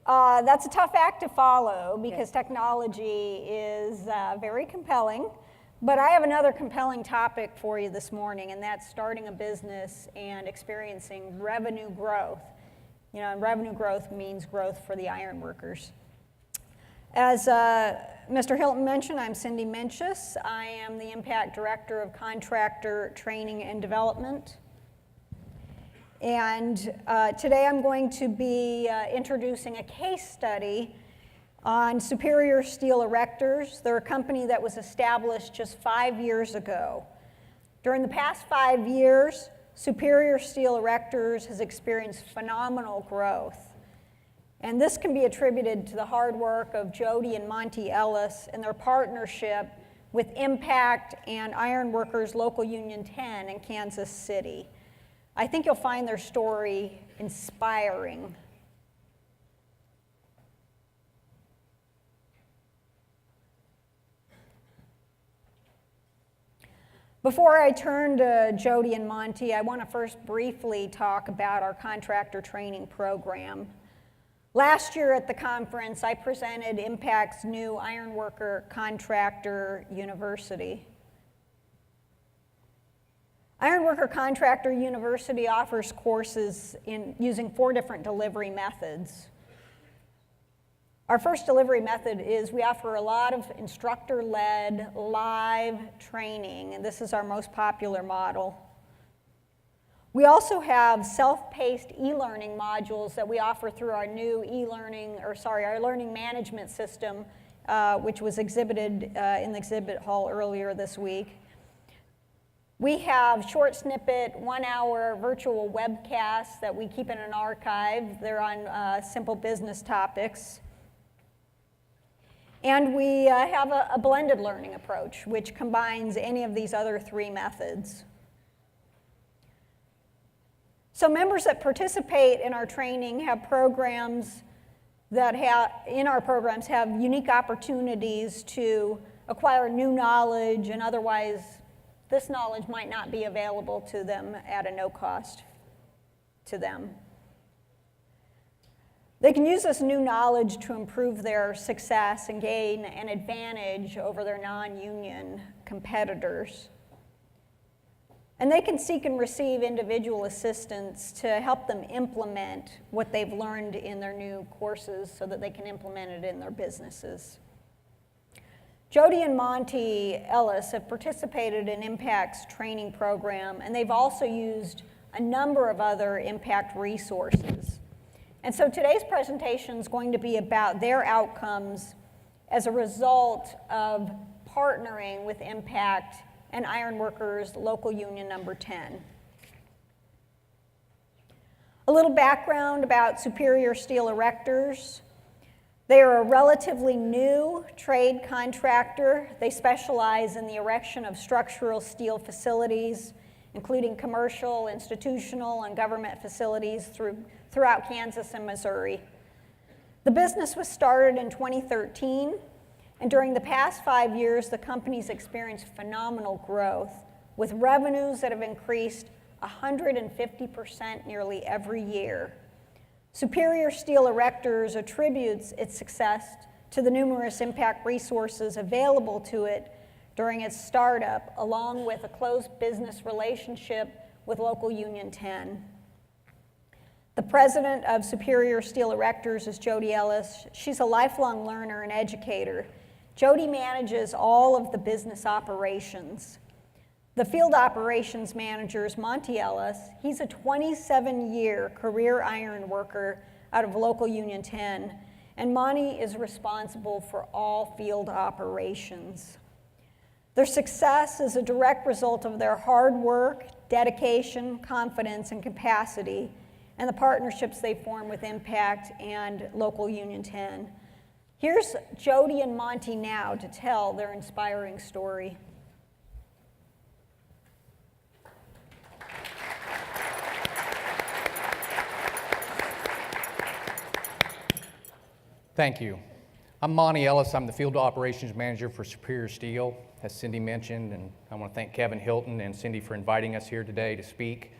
That's a tough act to follow because technology is very compelling. But I have another compelling topic for you this morning, and that's starting a business and experiencing revenue growth. You know, and revenue growth means growth for the iron workers. As Mr. Hilton mentioned, I'm Cindy Menches. I am the Impact Director of Contractor Training and Development. And today I'm going to be introducing a case study on Superior Steel Erectors. They're a company that was established just 5 years ago. During the past 5 years, Superior Steel Erectors has experienced phenomenal growth. And this can be attributed to the hard work of Jodi and Monte Ellis and their partnership with Impact and Iron Workers Local Union 10 in Kansas City. I think you'll find their story inspiring. Before I turn to Jodi and Monte, I want to first briefly talk about our contractor training program. Last year at the conference, I presented Impact's new Ironworker Contractor University. Ironworker Contractor University offers courses using 4 different delivery methods. Our first delivery method is we offer a lot of instructor-led live training, and this is our most popular model. We also have self-paced e-learning modules that we offer through our new our learning management system, which was exhibited in the exhibit hall earlier this week. We have short snippet, 1-hour virtual webcasts that we keep in an archive. They're on simple business topics. And we have a blended learning approach, which combines any of these other 3 methods. So members that participate in our training have programs that have unique opportunities to acquire new knowledge, and otherwise this knowledge might not be available to them at a no cost to them. They can use this new knowledge to improve their success and gain an advantage over their non-union competitors. And they can seek and receive individual assistance to help them implement what they've learned in their new courses so that they can implement it in their businesses. Jodi and Monte Ellis have participated in Impact's training program, and they've also used a number of other Impact resources. And so today's presentation is going to be about their outcomes as a result of partnering with Impact and Iron Workers Local Union number 10. A little background about Superior Steel Erectors. They are a relatively new trade contractor. They specialize in the erection of structural steel facilities, including commercial, institutional, and government facilities throughout Kansas and Missouri. The business was started in 2013, and during the past 5 years, the company's experienced phenomenal growth, with revenues that have increased 150% nearly every year. Superior Steel Erectors attributes its success to the numerous Impact resources available to it during its startup, along with a close business relationship with Local Union 10. The president of Superior Steel Erectors is Jodi Ellis. She's a lifelong learner and educator. Jodi manages all of the business operations. The field operations manager is Monte Ellis. He's a 27-year career iron worker out of Local Union 10, and Monte is responsible for all field operations. Their success is a direct result of their hard work, dedication, confidence, and capacity, and the partnerships they form with Impact and Local Union 10. Here's Jodi and Monte now to tell their inspiring story. Thank you. I'm Monte Ellis. I'm the Field Operations Manager for Superior Steel, as Cindy mentioned, and I want to thank Kevin Hilton and Cindy for inviting us here today to speak.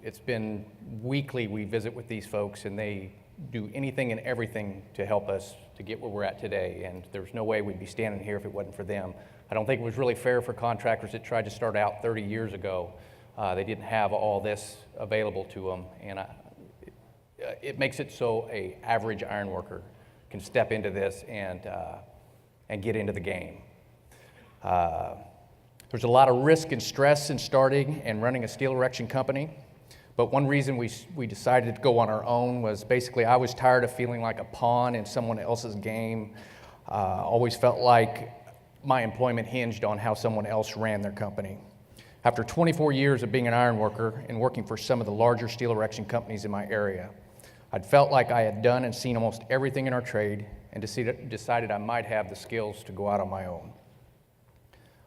It's been weekly we visit with these folks, and they do anything and everything to help us to get where we're at today, and there's no way we'd be standing here if it wasn't for them. I don't think it was really fair for contractors that tried to start out 30 years ago. They didn't have all this available to them, and it makes it so a average iron worker can step into this and get into the game. There's a lot of risk and stress in starting and running a steel erection company, but one reason we decided to go on our own was basically I was tired of feeling like a pawn in someone else's game. Always felt like my employment hinged on how someone else ran their company. After 24 years of being an iron worker and working for some of the larger steel erection companies in my area, I'd felt like I had done and seen almost everything in our trade and decided I might have the skills to go out on my own.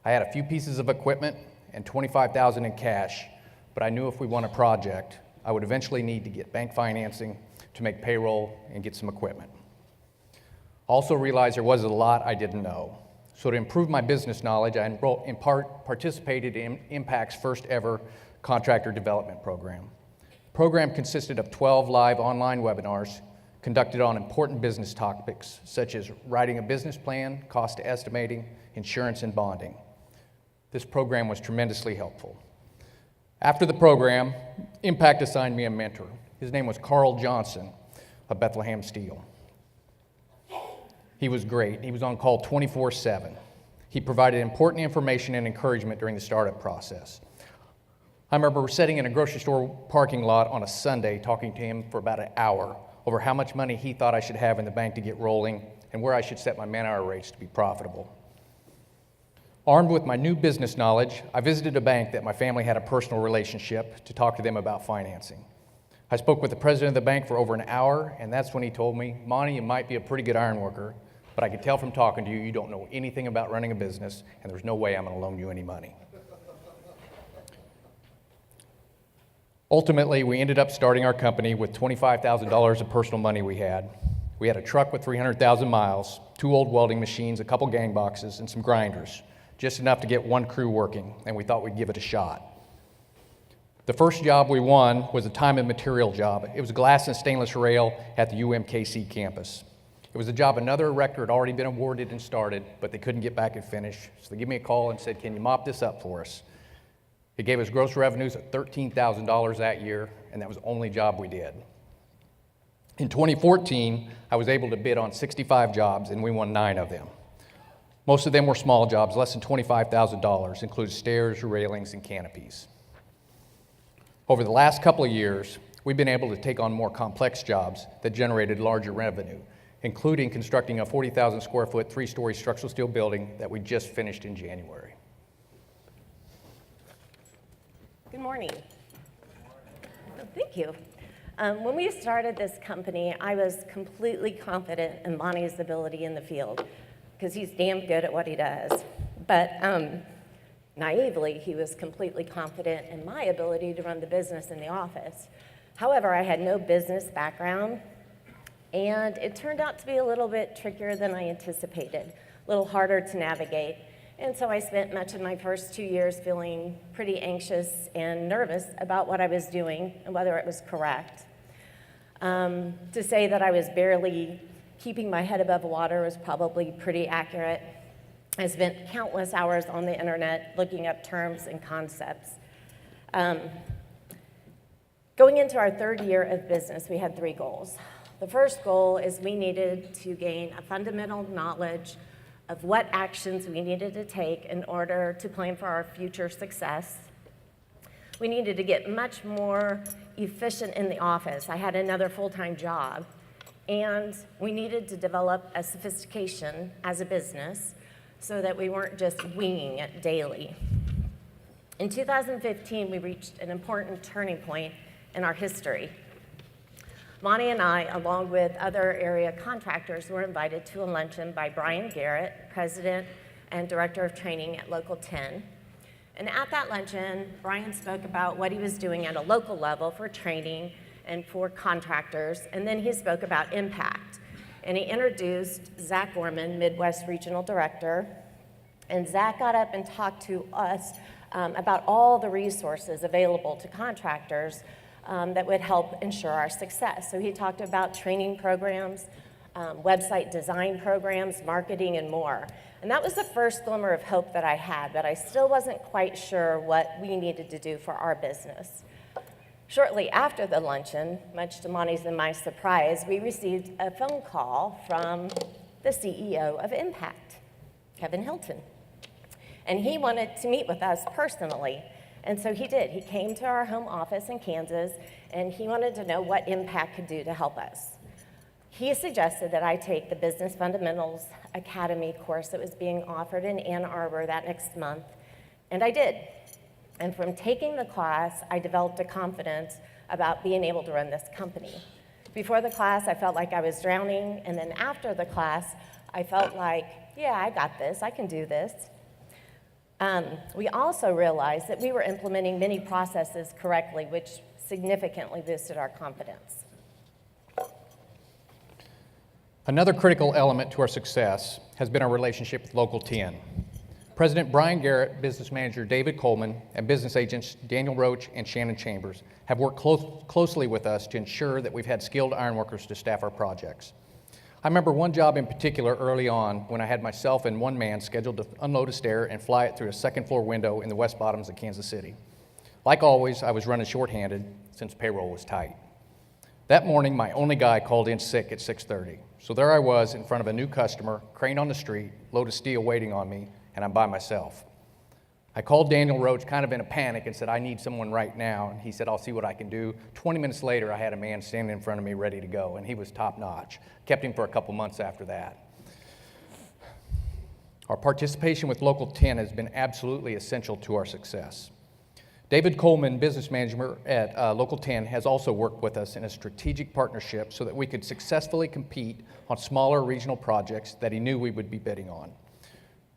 I had a few pieces of equipment and $25,000 in cash, but I knew if we won a project, I would eventually need to get bank financing to make payroll and get some equipment. Also realized there was a lot I didn't know. So to improve my business knowledge, I participated in Impact's first ever contractor development program. The program consisted of 12 live online webinars conducted on important business topics such as writing a business plan, cost estimating, insurance, and bonding. This program was tremendously helpful. After the program, Impact assigned me a mentor. His name was Carl Johnson of Bethlehem Steel. He was great. He was on call 24/7. He provided important information and encouragement during the startup process. I remember sitting in a grocery store parking lot on a Sunday talking to him for about an hour over how much money he thought I should have in the bank to get rolling and where I should set my man-hour rates to be profitable. Armed with my new business knowledge, I visited a bank that my family had a personal relationship to talk to them about financing. I spoke with the president of the bank for over an hour, and that's when he told me, "Monte, you might be a pretty good iron worker, but I can tell from talking to you, you don't know anything about running a business, and there's no way I'm gonna loan you any money." Ultimately, we ended up starting our company with $25,000 of personal money we had. We had a truck with 300,000 miles, 2 old welding machines, a couple gang boxes, and some grinders, just enough to get one crew working, and we thought we'd give it a shot. The first job we won was a time and material job. It was glass and stainless rail at the UMKC campus. It was a job another erector had already been awarded and started, but they couldn't get back and finish. So they gave me a call and said, "Can you mop this up for us?" It gave us gross revenues of $13,000 that year, and that was the only job we did. In 2014, I was able to bid on 65 jobs, and we won 9 of them. Most of them were small jobs, less than $25,000, including stairs, railings, and canopies. Over the last couple of years, we've been able to take on more complex jobs that generated larger revenue, including constructing a 40,000 square foot, 3-story structural steel building that we just finished in January. Good morning. Thank you. When we started this company, I was completely confident in Monte's ability in the field because he's damn good at what he does. But naively, he was completely confident in my ability to run the business in the office. However, I had no business background, and it turned out to be a little bit trickier than I anticipated, a little harder to navigate. And so I spent much of my first 2 years feeling pretty anxious and nervous about what I was doing and whether it was correct. To say that I was barely keeping my head above water was probably pretty accurate. I spent countless hours on the internet looking up terms and concepts. Going into our 3rd year of business, we had 3 goals. The first goal is we needed to gain a fundamental knowledge of what actions we needed to take in order to plan for our future success. We needed to get much more efficient in the office. I had another full-time job, and we needed to develop a sophistication as a business so that we weren't just winging it daily. In 2015, we reached an important turning point in our history. Monte and I, along with other area contractors, were invited to a luncheon by Brian Garrett, President and Director of Training at Local 10. And at that luncheon, Brian spoke about what he was doing at a local level for training and for contractors, and then he spoke about impact. And he introduced Zach Gorman, Midwest Regional Director, and Zach got up and talked to us about all the resources available to contractors that would help ensure our success. So he talked about training programs, website design programs, marketing, and more. And that was the first glimmer of hope that I had, but I still wasn't quite sure what we needed to do for our business. Shortly after the luncheon, much to Monty's and my surprise, we received a phone call from the CEO of Impact, Kevin Hilton. And he wanted to meet with us personally. And so he did. He came to our home office in Kansas, and he wanted to know what Impact could do to help us. He suggested that I take the Business Fundamentals Academy course that was being offered in Ann Arbor that next month, and I did. And from taking the class, I developed a confidence about being able to run this company. Before the class, I felt like I was drowning, and then after the class, I felt like, yeah, I got this, I can do this. We also realized that we were implementing many processes correctly, which significantly boosted our confidence. Another critical element to our success has been our relationship with Local 10. President Brian Garrett, business manager David Coleman, and business agents Daniel Roach and Shannon Chambers have worked closely with us to ensure that we've had skilled ironworkers to staff our projects. I remember one job in particular early on when I had myself and one man scheduled to unload a stair and fly it through a second floor window in the West Bottoms of Kansas City. Like always, I was running shorthanded since payroll was tight. That morning, my only guy called in sick at 6:30. So there I was in front of a new customer, crane on the street, load of steel waiting on me, and I'm by myself. I called Daniel Roach kind of in a panic and said, I need someone right now. And he said, I'll see what I can do. 20 minutes later, I had a man standing in front of me ready to go, and he was top notch. Kept him for a couple months after that. Our participation with Local 10 has been absolutely essential to our success. David Coleman, business manager at Local 10, has also worked with us in a strategic partnership so that we could successfully compete on smaller regional projects that he knew we would be bidding on.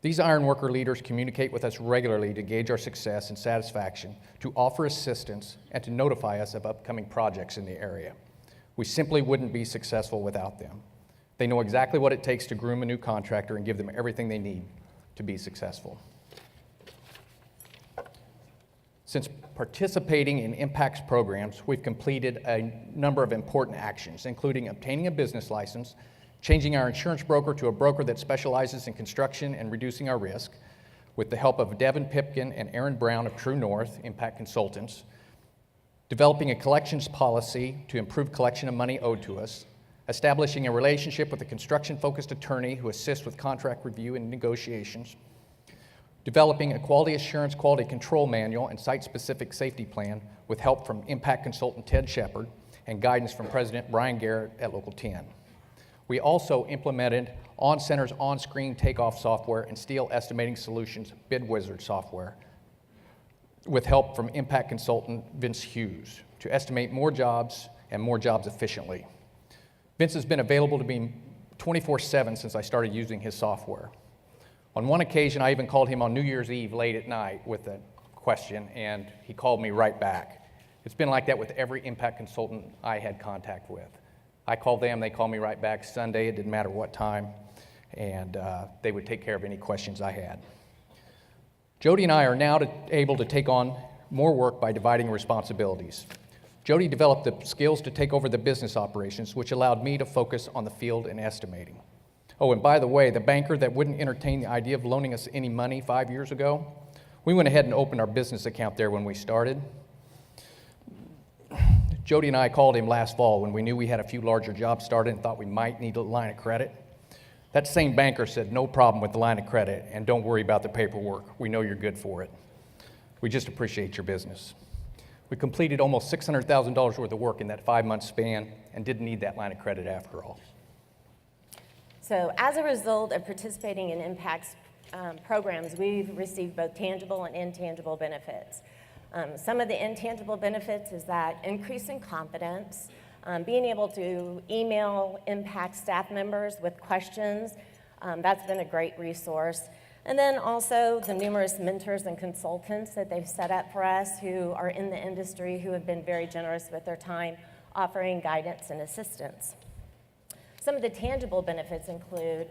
These ironworker leaders communicate with us regularly to gauge our success and satisfaction, to offer assistance, and to notify us of upcoming projects in the area. We simply wouldn't be successful without them. They know exactly what it takes to groom a new contractor and give them everything they need to be successful. Since participating in Impact's programs, we've completed a number of important actions, including obtaining a business license, changing our insurance broker to a broker that specializes in construction and reducing our risk, with the help of Devin Pipkin and Aaron Brown of True North, Impact Consultants, developing a collections policy to improve collection of money owed to us, establishing a relationship with a construction-focused attorney who assists with contract review and negotiations, developing a quality assurance, quality control manual, and site-specific safety plan with help from Impact consultant Ted Shepard and guidance from President Brian Garrett at Local 10. We also implemented OnCenter's on-screen takeoff software and Steel Estimating Solutions Bid Wizard software with help from Impact consultant Vince Hughes to estimate more jobs and more jobs efficiently. Vince has been available to me 24/7 since I started using his software. On one occasion, I even called him on New Year's Eve late at night with a question, and he called me right back. It's been like that with every Impact consultant I had contact with. I called them, they called me right back. Sunday, it didn't matter what time, and they would take care of any questions I had. Jodi and I are now able to take on more work by dividing responsibilities. Jodi developed the skills to take over the business operations, which allowed me to focus on the field and estimating. Oh, and by the way, the banker that wouldn't entertain the idea of loaning us any money 5 years ago, we went ahead and opened our business account there when we started. Jodi and I called him last fall when we knew we had a few larger jobs started and thought we might need a line of credit. That same banker said, no problem with the line of credit, and don't worry about the paperwork. We know you're good for it. We just appreciate your business. We completed almost $600,000 worth of work in that 5-month span and didn't need that line of credit after all. So as a result of participating in Impact's programs, we've received both tangible and intangible benefits. Some of the intangible benefits is that increase in confidence, being able to email Impact staff members with questions, that's been a great resource. And then also the numerous mentors and consultants that they've set up for us who are in the industry who have been very generous with their time, offering guidance and assistance. Some of the tangible benefits include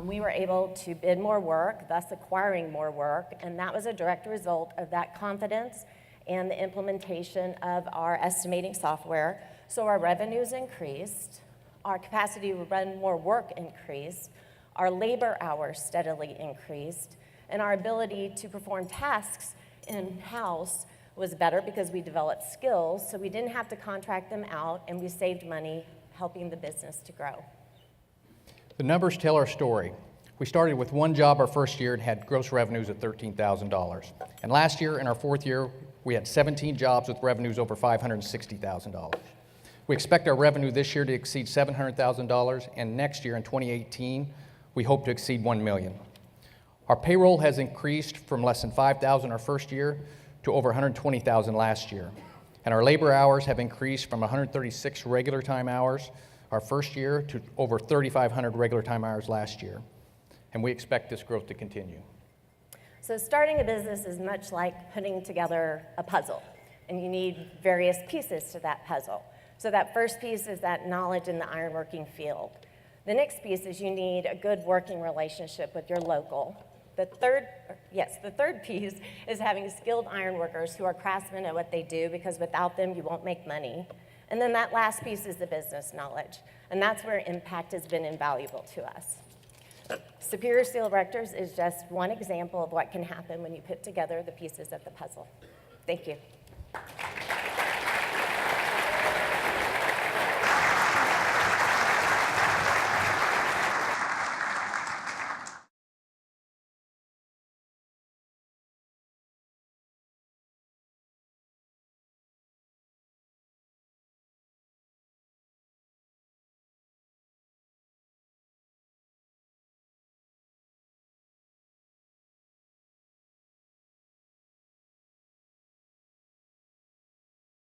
we were able to bid more work, thus acquiring more work, and that was a direct result of that confidence and the implementation of our estimating software. So our revenues increased, our capacity to run more work increased, our labor hours steadily increased, and our ability to perform tasks in-house was better because we developed skills, so we didn't have to contract them out, and we saved money helping the business to grow. The numbers tell our story. We started with one job our first year and had gross revenues of $13,000. And last year, in our fourth year, we had 17 jobs with revenues over $560,000. We expect our revenue this year to exceed $700,000, and next year, in 2018, we hope to exceed $1 million. Our payroll has increased from less than $5,000 our first year to over $120,000 last year. And our labor hours have increased from 136 regular time hours our first year to over 3,500 regular time hours last year. And we expect this growth to continue. So starting a business is much like putting together a puzzle, and you need various pieces to that puzzle. So that first piece is that knowledge in the ironworking field. The next piece is you need a good working relationship with your local. The third piece is having skilled ironworkers who are craftsmen at what they do, because without them, you won't make money. And then that last piece is the business knowledge, and that's where impact has been invaluable to us. Superior Steel Erectors is just one example of what can happen when you put together the pieces of the puzzle. Thank you.